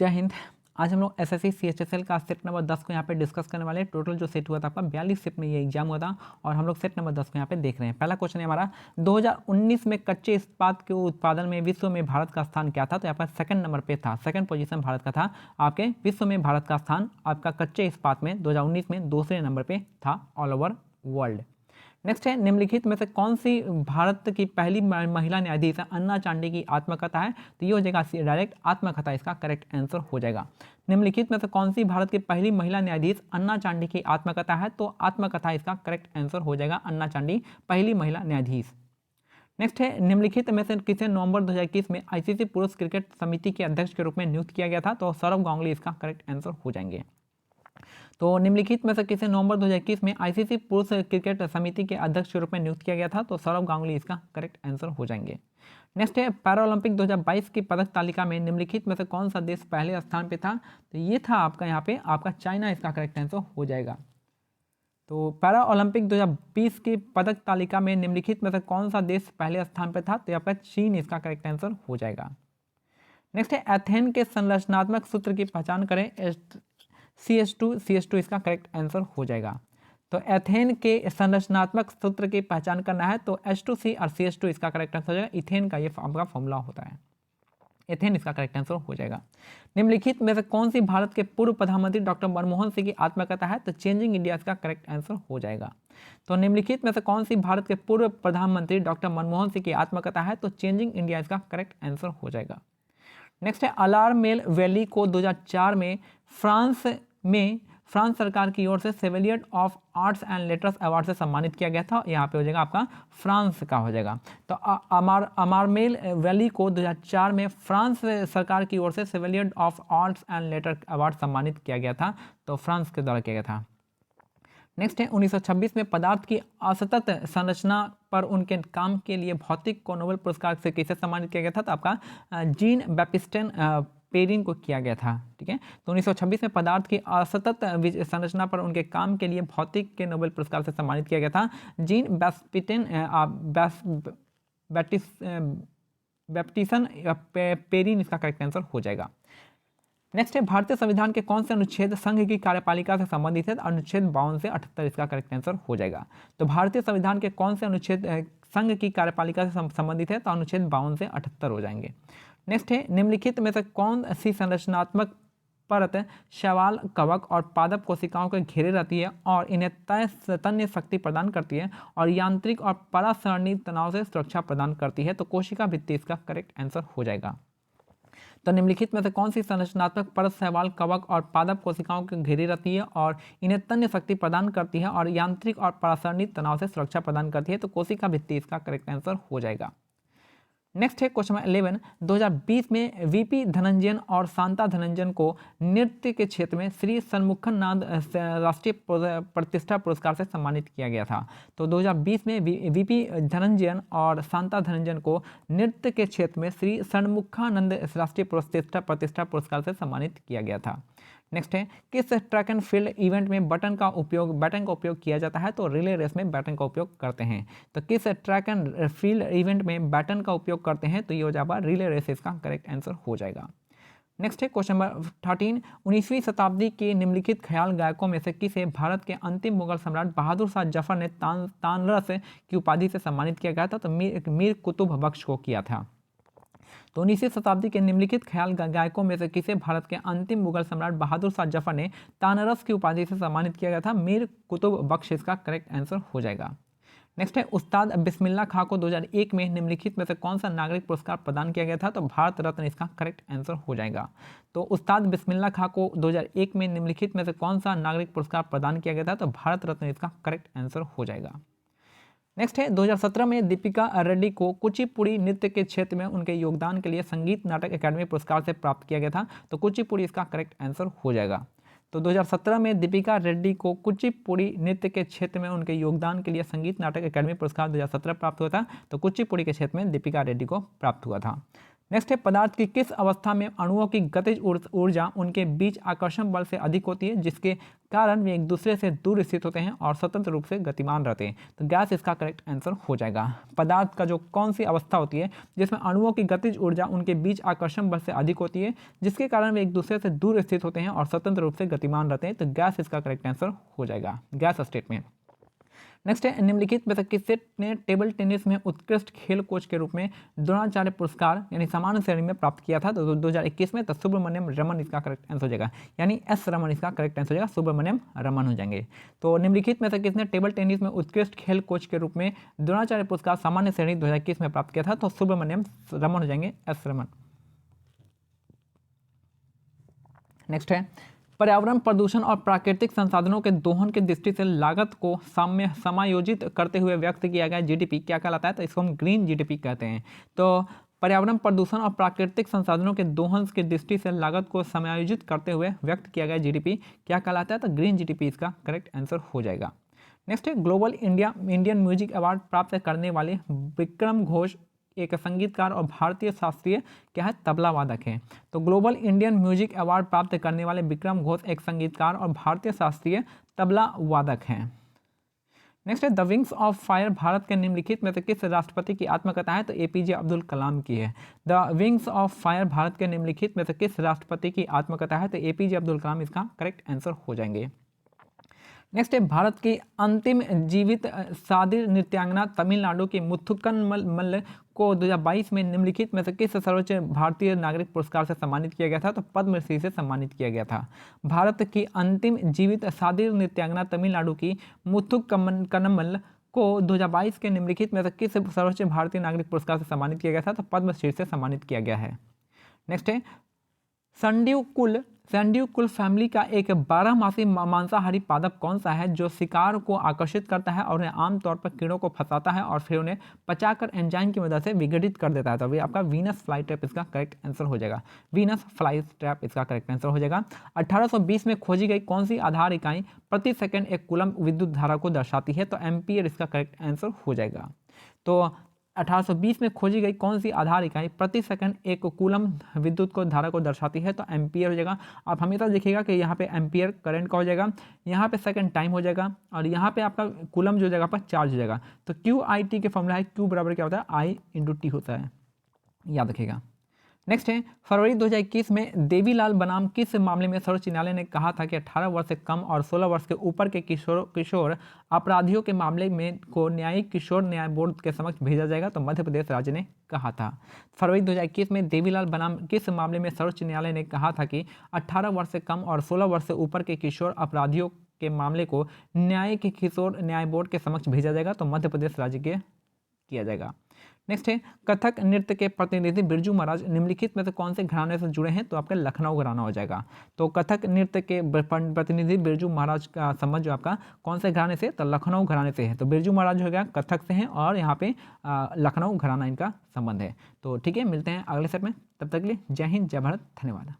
जय हिंद। आज हम लोग एसएससी सीएचएसएल का सेट नंबर 10 को यहाँ पे डिस्कस करने वाले हैं। टोटल जो सेट हुआ था आपका 42 सेट में ये एग्जाम हुआ था और हम लोग सेट नंबर 10 को यहाँ पे देख रहे हैं। पहला क्वेश्चन है हमारा 2019 में कच्चे इस्पात के उत्पादन में विश्व में भारत का स्थान क्या था। तो यहाँ पर सेकंड नंबर पे था, सेकंड पोजीशन भारत का था। आपके विश्व में भारत का स्थान आपका कच्चे इस्पात में 2019 में दूसरे नंबर पे था ऑल ओवर वर्ल्ड। नेक्स्ट है निम्नलिखित में से कौन सी भारत की पहली महिला न्यायाधीश अन्ना चांडी की आत्मकथा है। तो ये हो जाएगा डायरेक्ट आत्मकथा, इसका करेक्ट आंसर हो जाएगा। निम्नलिखित में से कौन सी भारत की पहली महिला न्यायाधीश अन्ना चांडी की आत्मकथा है। तो आत्मकथा इसका करेक्ट आंसर हो जाएगा, अन्ना चांडी पहली महिला न्यायाधीश। नेक्स्ट है निम्नलिखित में से किसे नवंबर 2021 में आईसीसी पुरुष क्रिकेट समिति के अध्यक्ष के रूप में नियुक्त किया गया था। तो सौरव गांगुली इसका करेक्ट आंसर हो जाएंगे। तो निम्नलिखित में से किसे नवंबर 2021 में आईसीसी पुरुष क्रिकेट समिति के अध्यक्ष के रूप में नियुक्त किया गया था। तो सौरव गांगुली इसका करेक्ट आंसर हो जाएंगे। नेक्स्ट है पैरालंपिक 2022 की पदक तालिका में निम्नलिखित में से कौन सा देश पहले स्थान पे था। तो ये था आपका यहाँ पे आपका चाइना, इसका करेक्ट आंसर हो जाएगा। तो पैरा ओलंपिक 2020 की पदक तालिका में निम्नलिखित में से कौन सा देश पहले स्थान पर था। तो यहाँ पर चीन इसका करेक्ट आंसर हो जाएगा। नेक्स्ट है एथेन के संरचनात्मक सूत्र की पहचान करें। CH2 इसका करेक्ट आंसर हो जाएगा। तो एथेन के संरचनात्मक सूत्र की पहचान करना है तो H2C और CH2 इसका करेक्ट आंसर हो जाएगा। इथेन का ये आपका फॉर्मूला होता है, एथेन इसका करेक्ट आंसर हो जाएगा। निम्नलिखित में से कौन सी भारत के पूर्व प्रधानमंत्री डॉक्टर मनमोहन सिंह की आत्मकथा है। तो चेंजिंग इंडिया इसका करेक्ट आंसर हो जाएगा। तो निम्नलिखित में से कौन सी भारत के पूर्व प्रधानमंत्री डॉक्टर मनमोहन सिंह की आत्मकथा है। तो चेंजिंग इंडिया इसका करेक्ट आंसर हो जाएगा। नेक्स्ट है अलारमेल वैली को 2004 में फ्रांस सरकार की ओर से chevalier of arts and letters award से सम्मानित किया गया था। यहाँ पे हो जाएगा आपका फ्रांस का हो जाएगा। तो अलारमेल वैली को 2004 में फ्रांस सरकार की ओर से chevalier of arts and letter award सम्मानित किया गया था। तो फ्रांस के द्वारा किया गया था। नेक्स्ट है 1926 में पदार्थ की असतत संरचना पर उनके काम के लिए भौतिक को नोबेल पुरस्कार से किसे सम्मानित किया गया था। तो आपका जीन बैप्टिस्टन पेरिन को किया गया था। ठीक है, तो 1926 में पदार्थ की असतत संरचना पर उनके काम के लिए भौतिक के नोबेल पुरस्कार से सम्मानित किया गया था जीन बैप्टिसन पेरिन, इसका करेक्ट आंसर हो जाएगा। नेक्स्ट है भारतीय संविधान के कौन से अनुच्छेद संघ की कार्यपालिका से संबंधित है। अनुच्छेद 52 से 78 इसका करेक्ट आंसर हो जाएगा। तो भारतीय संविधान के कौन से अनुच्छेद संघ की कार्यपालिका से संबंधित है। तो अनुच्छेद 52 से 78 हो जाएंगे। नेक्स्ट है निम्नलिखित में से कौन सी संरचनात्मक परत शैवाल, कवक और पादप कोशिकाओं के घेरे रहती है और इन्हें तन्य शक्ति प्रदान करती है और यांत्रिक और परासरणी तनाव से सुरक्षा प्रदान करती है। तो कोशिका भित्ति इसका करेक्ट आंसर हो जाएगा। तो निम्नलिखित में से कौन सी संरचनात्मक परत शैवाल, कवक और पादप कोशिकाओं के घेरी रहती है और इन्हें तन्य शक्ति प्रदान करती है और यांत्रिक और परासरणी तनाव से सुरक्षा प्रदान करती है। तो कोशिका भित्ति इसका करेक्ट आंसर हो जाएगा। नेक्स्ट है क्वेश्चन 11 2020 में वीपी धनंजयन और शांता धनंजयन को नृत्य के क्षेत्र में श्री सन्मुखनाथ राष्ट्रीय प्रतिष्ठा पुरस्कार से सम्मानित किया गया था। तो 2020 में वीपी धनंजयन और शांता धनंजयन को नृत्य के क्षेत्र में श्री सन्मुखानंद राष्ट्रीय प्रतिष्ठा पुरस्कार से सम्मानित किया गया था। नेक्स्ट है किस ट्रैक एंड फील्ड इवेंट में बैटन का उपयोग किया जाता है। तो रिले रेस में बैटन का उपयोग करते हैं। तो किस ट्रैक एंड फील्ड इवेंट में बैटन का उपयोग करते हैं। तो ये हो जाएगा रिले रेस, इसका करेक्ट आंसर हो जाएगा। नेक्स्ट है क्वेश्चन नंबर 13 19वीं शताब्दी के निम्नलिखित ख्याल गायकों में से किसे भारत के अंतिम मुगल सम्राट बहादुर शाह जफर ने तानरस की उपाधि से सम्मानित किया गया था। तो मीर कुतुब बख्श को किया था। तो 19वीं शताब्दी के निम्नलिखित ख्याल गायकों में से किसे भारत के अंतिम मुगल सम्राट बहादुर शाह जफर ने तानरस की उपाधि से सम्मानित किया गया था। मीर कुतुब बख्श, इसका करेक्ट आंसर हो जाएगा। नेक्स्ट है उस्ताद बिस्मिल्लाह खां को 2001 में निम्नलिखित में से कौन सा नागरिक पुरस्कार प्रदान किया गया था। तो भारत रत्न, इसका करेक्ट आंसर हो जाएगा। तो उस्ताद बिस्मिल्लाह खां को 2001 में निम्नलिखित में से कौन सा नागरिक पुरस्कार प्रदान किया गया था। तो भारत रत्न, इसका करेक्ट आंसर हो जाएगा। नेक्स्ट है 2017 में दीपिका रेड्डी को कुचिपुड़ी नृत्य के क्षेत्र में उनके योगदान के लिए संगीत नाटक अकादमी पुरस्कार से प्राप्त किया गया था। तो कुचिपुड़ी इसका करेक्ट आंसर हो जाएगा। तो 2017 में दीपिका रेड्डी को कुचिपुड़ी नृत्य के क्षेत्र में उनके योगदान के लिए संगीत नाटक अकादमी पुरस्कार 2017 प्राप्त हुआ था। तो कुचिपुड़ी के क्षेत्र में दीपिका रेड्डी को प्राप्त हुआ था। नेक्स्ट है पदार्थ की किस अवस्था में अणुओं की गतिज ऊर्जा उनके बीच आकर्षण बल से अधिक होती है, जिसके कारण वे एक दूसरे से दूर स्थित होते हैं और स्वतंत्र रूप से गतिमान रहते हैं। तो गैस इसका करेक्ट आंसर हो जाएगा। पदार्थ का जो कौन सी अवस्था होती है जिसमें अणुओं की गतिज ऊर्जा उनके बीच आकर्षण बल से अधिक होती है, जिसके कारण वे एक दूसरे से दूर स्थित होते हैं और स्वतंत्र रूप से गतिमान रहते हैं। तो गैस इसका करेक्ट आंसर हो जाएगा, गैस स्टेट में। नेक्स्ट है निम्नलिखित में से किसने ने टेबल टेनिस में उत्कृष्ट खेल कोच के रूप में द्रोणाचार्य पुरस्कार यानी सामान्य श्रेणी में प्राप्त किया था? तो 2021 में। तो सुब्रमण्यम रमन इसका करेक्ट आंसर हो जाएगा, यानी एस रमन इसका करेक्ट आंसर हो जाएगा, सुब्रमण्यम रमन हो जाएंगे। तो निम्नलिखित में से किसने टेबल टेनिस में उत्कृष्ट खेल कोच के रूप में द्रोणाचार्य पुरस्कार सामान्य श्रेणी 2021 में प्राप्त किया था? तो सुब्रमण्यम रमन हो जाएंगे, एस रमन। नेक्स्ट है पर्यावरण प्रदूषण और प्राकृतिक संसाधनों के दोहन की दृष्टि से लागत को समायोजित करते हुए व्यक्त किया गया जीडीपी क्या कहलाता है? तो इसको हम ग्रीन जीडीपी कहते हैं। तो पर्यावरण प्रदूषण और प्राकृतिक संसाधनों के दोहन की दृष्टि से लागत को समायोजित करते हुए व्यक्त किया गया जीडीपी क्या कहलाता है? तो ग्रीन जीडीपी इसका करेक्ट आंसर हो जाएगा। नेक्स्ट है ग्लोबल इंडियन म्यूजिक अवार्ड प्राप्त करने वाले विक्रम घोष एक संगीतकार और भारतीय शास्त्रीय क्या है? तबला वादक है। तो ग्लोबल इंडियन म्यूजिक अवार्ड प्राप्त करने वाले विक्रम घोष एक संगीतकार और भारतीय शास्त्रीय तबला वादक हैं। नेक्स्ट है the wings of fire Bharat के निम्नलिखित में से किस राष्ट्रपति की आत्मकथा है? तो एपीजे अब्दुल कलाम की है। The wings of fire Bharat के निम्नलिखित में से किस राष्ट्रपति की आत्मकथा है? तो एपीजे अब्दुल कलाम इसका करेक्ट आंसर हो जाएंगे। नेक्स्ट है भारत की अंतिम जीवित सादिर नृत्यांगना तमिलनाडु की मुथुकन को 2022 में निम्नलिखित में से किस सर्वोच्च भारतीय नागरिक पुरस्कार से सम्मानित किया गया था? तो पद्मश्री से सम्मानित किया गया था। भारत की अंतिम जीवित सादिर नृत्यांगना तमिलनाडु की मुथुकम्मल को 2022 के निम्नलिखित में से किस सर्वोच्च भारतीय नागरिक पुरस्कार से सम्मानित किया गया था? तो पद्मश्री से सम्मानित किया गया है। नेक्स्ट है सैंड्यूकुल फैमिली का एक 12 मांसाहारी पादप कौन सा है जो शिकार को आकर्षिट करता है और उन्हें आमतौर पर कीड़ों को फंसाता है और फिर उन्हें पचाकर एंजाइम की मदद से विघटित कर देता है? तो आपका वीनस फ्लाई ट्रैप इसका करेक्ट आंसर हो जाएगा, वीनस फ्लाई ट्रैप इसका करेक्ट आंसर हो जाएगा। 1820 में खोजी गई कौन सी आधार इकाई प्रति सेकंड एक कूलम विद्युत धारा को दर्शाती है? तो एम्पियर इसका करेक्ट आंसर हो जाएगा। तो 1820 में खोजी गई कौन सी आधार इकाई प्रति सेकंड एक कूलम विद्युत को धारा को दर्शाती है? तो एम्पियर हो जाएगा। आप हमेशा देखिएगा कि यहाँ पे एम्पियर करंट का हो जाएगा, यहाँ पे सेकंड टाइम हो जाएगा और यहाँ पे आपका कूलम जो जगह पर चार्ज हो जाएगा। तो QIT के फॉर्मूला है Q बराबर क्या होता है? I/T होता है, याद रखिएगा। नेक्स्ट है फरवरी 2021 में देवीलाल बनाम किस मामले में सर्वोच्च न्यायालय ने कहा था कि 18 वर्ष से कम और 16 वर्ष के ऊपर के किशोर अपराधियों के मामले में को न्यायिक किशोर न्याय बोर्ड के समक्ष भेजा जाएगा? तो मध्य प्रदेश राज्य ने कहा था। फरवरी 2021 में देवीलाल बनाम किस मामले में सर्वोच्च न्यायालय ने कहा था कि 18 वर्ष से कम और 16 वर्ष से ऊपर के किशोर अपराधियों के मामले को न्यायिक किशोर न्याय बोर्ड के समक्ष भेजा जाएगा? तो मध्य प्रदेश राज्य के किया जाएगा। नेक्स्ट है कथक नृत्य के प्रतिनिधि बिरजू महाराज निम्नलिखित में से कौन से घराने से जुड़े हैं? तो आपका लखनऊ घराना हो जाएगा। तो कथक नृत्य के प्रतिनिधि बिरजू महाराज का संबंध जो आपका कौन से घराने से? तो लखनऊ घराने से है। तो बिरजू महाराज हो गया कथक से हैं और यहाँ पे लखनऊ घराना इनका संबंध है। तो ठीक है, मिलते हैं अगले सेट में, तब तक के लिए जय हिंद, जय भारत, धन्यवाद।